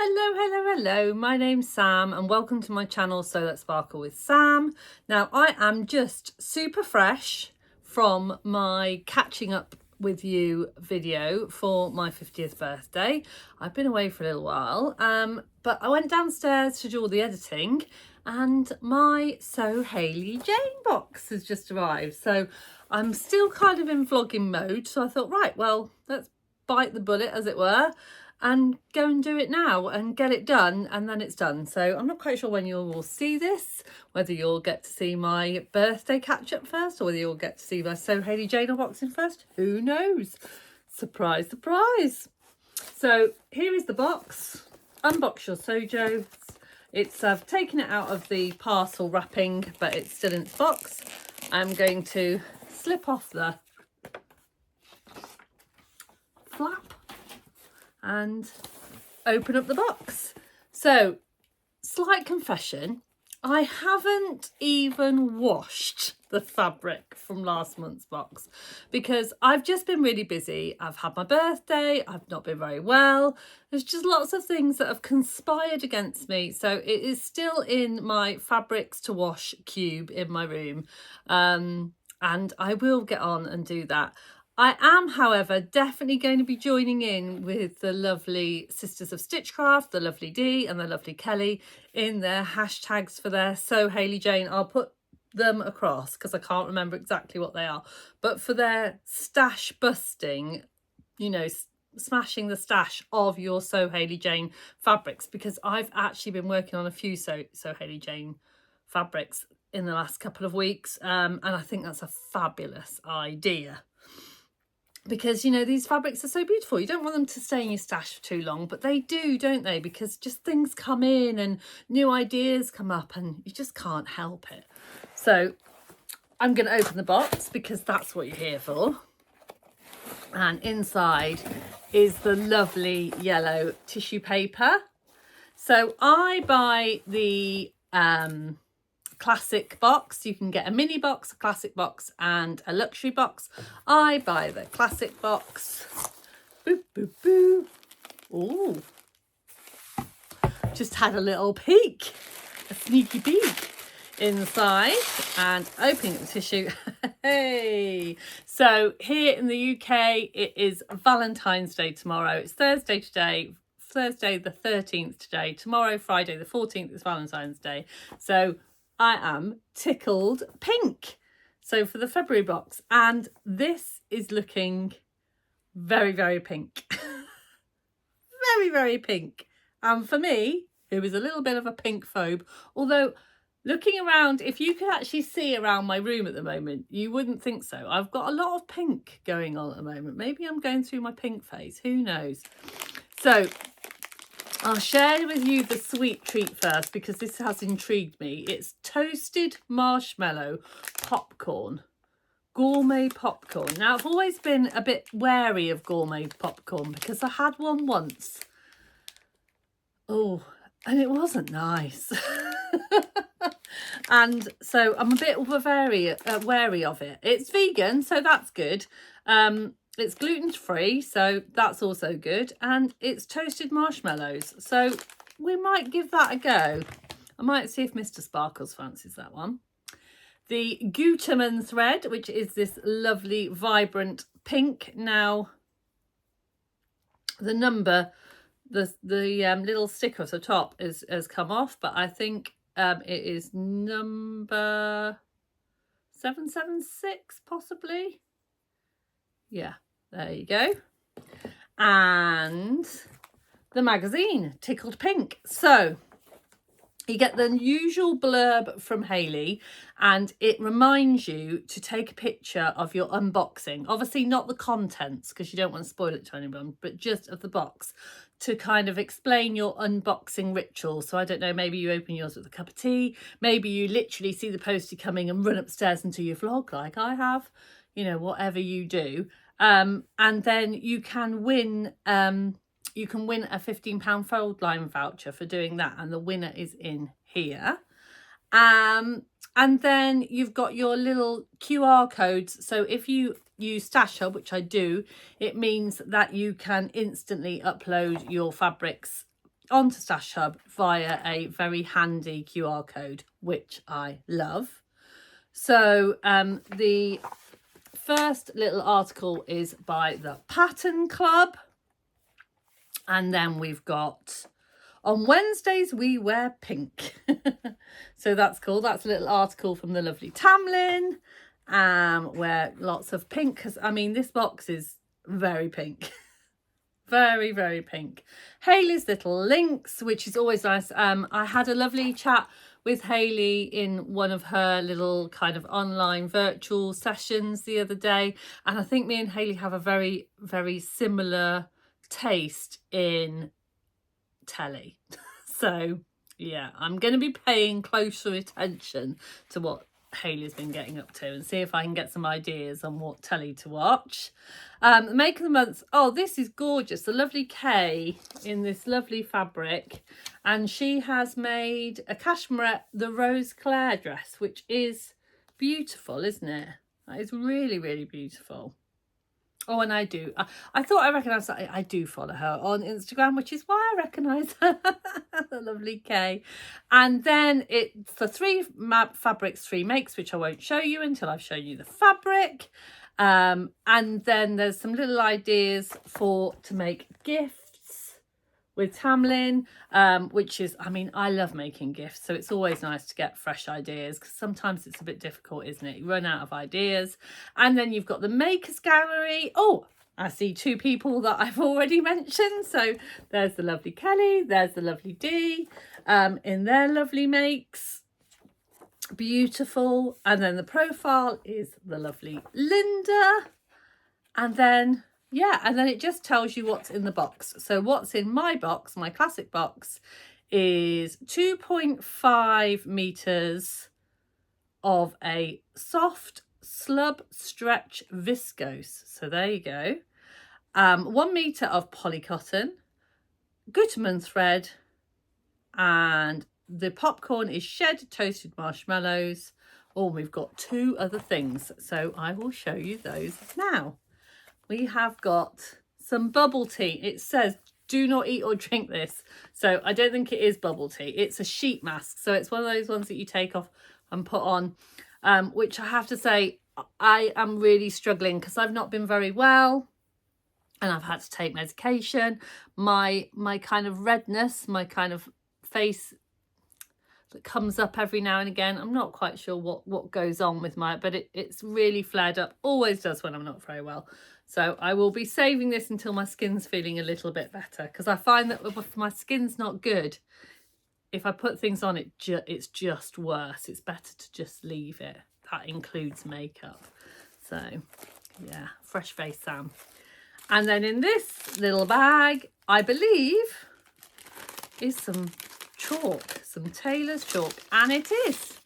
Hello. My name's Sam and welcome to my channel So Let's Sparkle with Sam. Now I am just super fresh from my catching up with you video for my 50th birthday. I've been away for a little while, but I went downstairs to do all the editing and my So Hayley Jane box has just arrived. So I'm still kind of in vlogging mode. So I thought, right, well, let's bite the bullet as it were and go and do it now and get it done, and then it's done. So I'm not quite sure when you will see this, whether you'll get to see my birthday catch up first or whether you'll get to see my So Hayley Jane unboxing first. Who knows? Surprise, surprise. So here is the box. Unbox your Sojo. It's I've taken it out of the parcel wrapping, but it's still in its box. I'm going to slip off the flap and open up the box. So, slight confession, I haven't even washed the fabric from last month's box because I've just been really busy. I've had my birthday, I've not been very well. There's just lots of things that have conspired against me. So it is still in my fabrics to wash cube in my room. And I will get on and do that. I am, however, definitely going to be joining in with the lovely Sisters of Stitchcraft, the lovely Dee and the lovely Kelly in their hashtags for their So Hayley Jane. I'll put them across because I can't remember exactly what they are. But for their stash busting, you know, smashing the stash of your So Hayley Jane fabrics, because I've actually been working on a few So Hayley Jane fabrics in the last couple of weeks. And I think that's a fabulous idea. Because, you know, these fabrics are so beautiful. You don't want them to stay in your stash for too long, but they do, don't they? Because just things come in and new ideas come up and you just can't help it. So I'm going to open the box because that's what you're here for. And inside is the lovely yellow tissue paper. So I buy the classic box. You can get a mini box, a classic box and a luxury box. I buy the classic box. Boop, boop, boop. Ooh. Just had a little peek, a sneaky peek inside and opening the tissue. Hey, so here in the UK it is Valentine's Day tomorrow. It's Thursday today, Thursday the 13th today. Tomorrow, Friday the 14th, is Valentine's Day. So I am tickled pink. So for the February box, and this is looking very, very pink. Very, very pink. And for me, who is a little bit of a pink phobe, although looking around, if you could actually see around my room at the moment, you wouldn't think so. I've got a lot of pink going on at the moment. Maybe I'm going through my pink phase. Who knows? So I'll share with you the sweet treat first because this has intrigued me. It's toasted marshmallow popcorn, gourmet popcorn. Now, I've always been a bit wary of gourmet popcorn because I had one once. Oh, and it wasn't nice. And so I'm a bit wary of it. It's vegan, so that's good. It's gluten-free, so that's also good. And it's toasted marshmallows. So we might give that a go. I might see if Mr. Sparkles fancies that one. The Gutermann thread, which is this lovely, vibrant pink. Now, the number, the little sticker at the top has come off, but I think it is number 776, possibly. Yeah. There you go. And the magazine, Tickled Pink. So you get the usual blurb from Hayley and it reminds you to take a picture of your unboxing. Obviously not the contents because you don't want to spoil it to anyone, but just of the box to kind of explain your unboxing ritual. So I don't know, maybe you open yours with a cup of tea. Maybe you literally see the postie coming and run upstairs and do your vlog like I have. You know, whatever you do. And then you can win a £15 fold line voucher for doing that, and the winner is in here. And then you've got your little QR codes. So if you use Stash Hub, which I do, it means that you can instantly upload your fabrics onto Stash Hub via a very handy QR code, which I love. So the first little article is by the Pattern Club. And then we've got, on Wednesdays we wear pink. So that's cool. That's a little article from the lovely Tamlin, where lots of pink, because I mean this box is very pink. Very, very pink. Hayley's little links, which is always nice. I had a lovely chat with Hayley in one of her little kind of online virtual sessions the other day. And I think me and Hayley have a very, very similar taste in telly. So, yeah, I'm going to be paying closer attention to what Hayley's been getting up to and see if I can get some ideas on what telly to watch. Make of the month. Oh, this is gorgeous. The lovely Kay in this lovely fabric, and she has made a cashmere, the Rose Claire dress, which is beautiful, isn't it? That is really, really beautiful. Oh, and I thought I recognised that. I do follow her on Instagram, which is why I recognise her. The lovely Kay. And then it's for 3 fabrics, 3 makes, which I won't show you until I've shown you the fabric. And then there's some little ideas to make gifts with Tamlin, which is, I mean, I love making gifts, so it's always nice to get fresh ideas, because sometimes it's a bit difficult, isn't it? You run out of ideas. And then you've got the Makers Gallery. Oh, I see 2 people that I've already mentioned. So there's the lovely Kelly, there's the lovely Dee, in their lovely makes. Beautiful. And then the profile is the lovely Linda. And then, yeah, and then it just tells you what's in the box. So what's in my box, my classic box, is 2.5 meters of a soft slub stretch viscose. So there you go. 1 meter of polycotton, Gutermann thread, and the popcorn is shed toasted marshmallows. Oh, we've got 2 other things, so I will show you those now. We have got some bubble tea. It says do not eat or drink this, so I don't think it is bubble tea. It's a sheet mask, so it's one of those ones that you take off and put on, which I have to say I am really struggling because I've not been very well and I've had to take medication. My kind of redness, my kind of face that comes up every now and again, I'm not quite sure what goes on with but it's really flared up. Always does when I'm not very well. So I will be saving this until my skin's feeling a little bit better, because I find that if my skin's not good, if I put things on it's just worse. It's better to just leave it. That includes makeup. So yeah, fresh face Sam. And then in this little bag, I believe, is some chalk, some Taylor's chalk, and it is.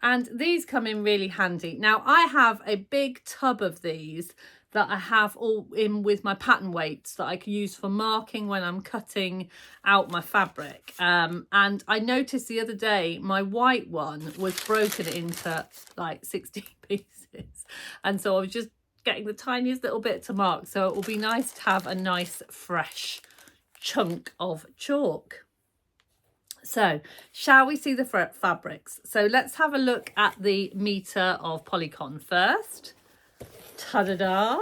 And these come in really handy. Now I have a big tub of these that I have all in with my pattern weights that I can use for marking when I'm cutting out my fabric. And I noticed the other day my white one was broken into like 16 pieces, and so I was just getting the tiniest little bit to mark. So it will be nice to have a nice fresh chunk of chalk. So shall we see the fabrics? So let's have a look at the meter of polycotton first. Ta-da-da!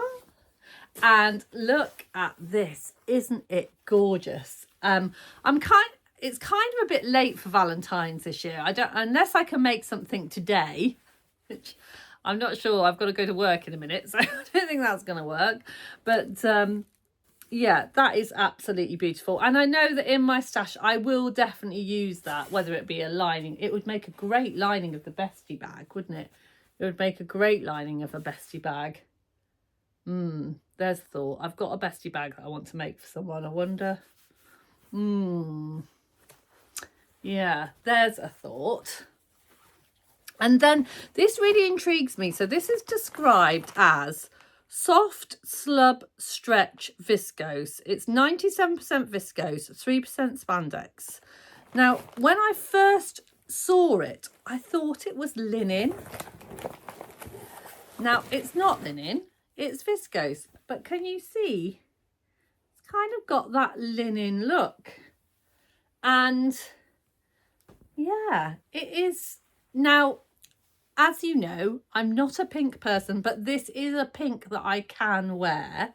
And look at this. Isn't it gorgeous? It's kind of a bit late for Valentine's this year. Unless I can make something today, which I'm not sure. I've got to go to work in a minute, so I don't think that's going to work. But yeah, that is absolutely beautiful. And I know that in my stash, I will definitely use that, whether it be a lining. It would make a great lining of the bestie bag, wouldn't it? It would make a great lining of a bestie bag. There's thought. I've got a bestie bag that I want to make for someone. I wonder. Yeah, there's a thought. And then this really intrigues me. So this is described as soft slub stretch viscose. It's 97% viscose, 3% spandex. Now, when I first saw it, I thought it was linen. Now, it's not linen, it's viscose. But can you see? It's kind of got that linen look. And yeah, it is. Now, as you know, I'm not a pink person, but this is a pink that I can wear.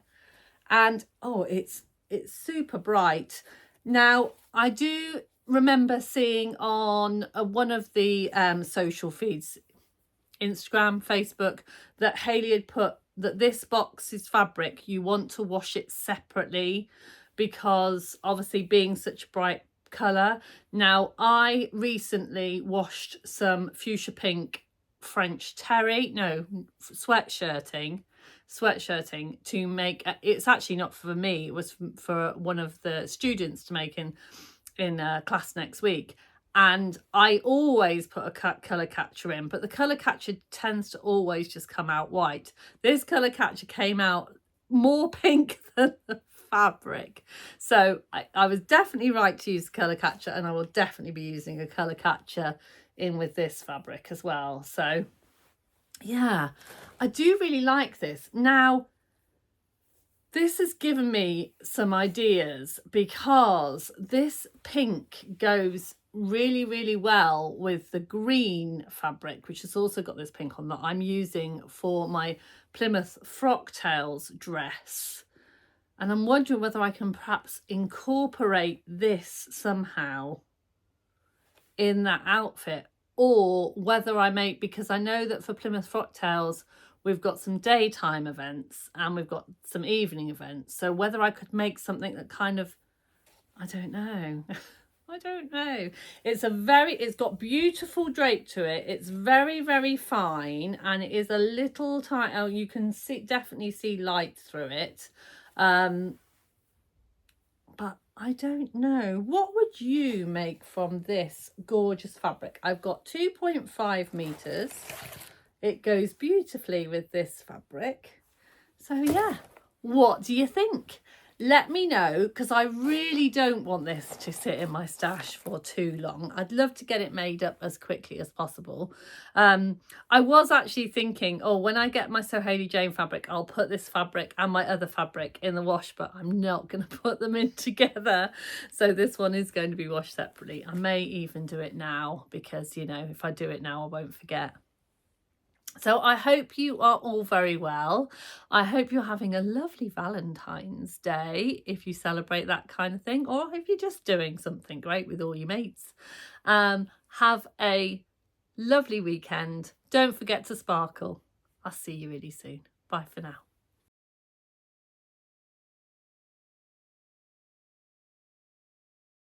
And oh, it's super bright. Now, I do remember seeing on one of the social feeds, Instagram, Facebook, that Hayley had put that this box's fabric, you want to wash it separately because obviously being such a bright colour. Now, I recently washed some fuchsia pink French terry, no, sweatshirting to make, it's actually not for me, it was for one of the students to make in class next week. And I always put a colour catcher in, but the colour catcher tends to always just come out white. This colour catcher came out more pink than the fabric. So I was definitely right to use the colour catcher, and I will definitely be using a colour catcher in with this fabric as well. So yeah, I do really like this. Now, this has given me some ideas because this pink goes really, really well with the green fabric, which has also got this pink on, that I'm using for my Plymouth Frocktails dress. And I'm wondering whether I can perhaps incorporate this somehow in that outfit, or whether I make, because I know that for Plymouth Frocktails, we've got some daytime events and we've got some evening events. So whether I could make something that kind of, I don't know. I don't know. It's got beautiful drape to it. It's very, very fine, and it is a little tight. Oh, you can definitely see light through it. But I don't know. What would you make from this gorgeous fabric? I've got 2.5 meters. It goes beautifully with this fabric. So yeah, what do you think? Let me know, because I really don't want this to sit in my stash for too long. I'd love to get it made up as quickly as possible. I was actually thinking, oh, when I get my So Hayley Jane fabric, I'll put this fabric and my other fabric in the wash, but I'm not going to put them in together. So this one is going to be washed separately. I may even do it now, because, you know, if I do it now, I won't forget. So I hope you are all very well. I hope you're having a lovely Valentine's Day, if you celebrate that kind of thing, or if you're just doing something great with all your mates. Have a lovely weekend. Don't forget to sparkle. I'll see you really soon. Bye for now.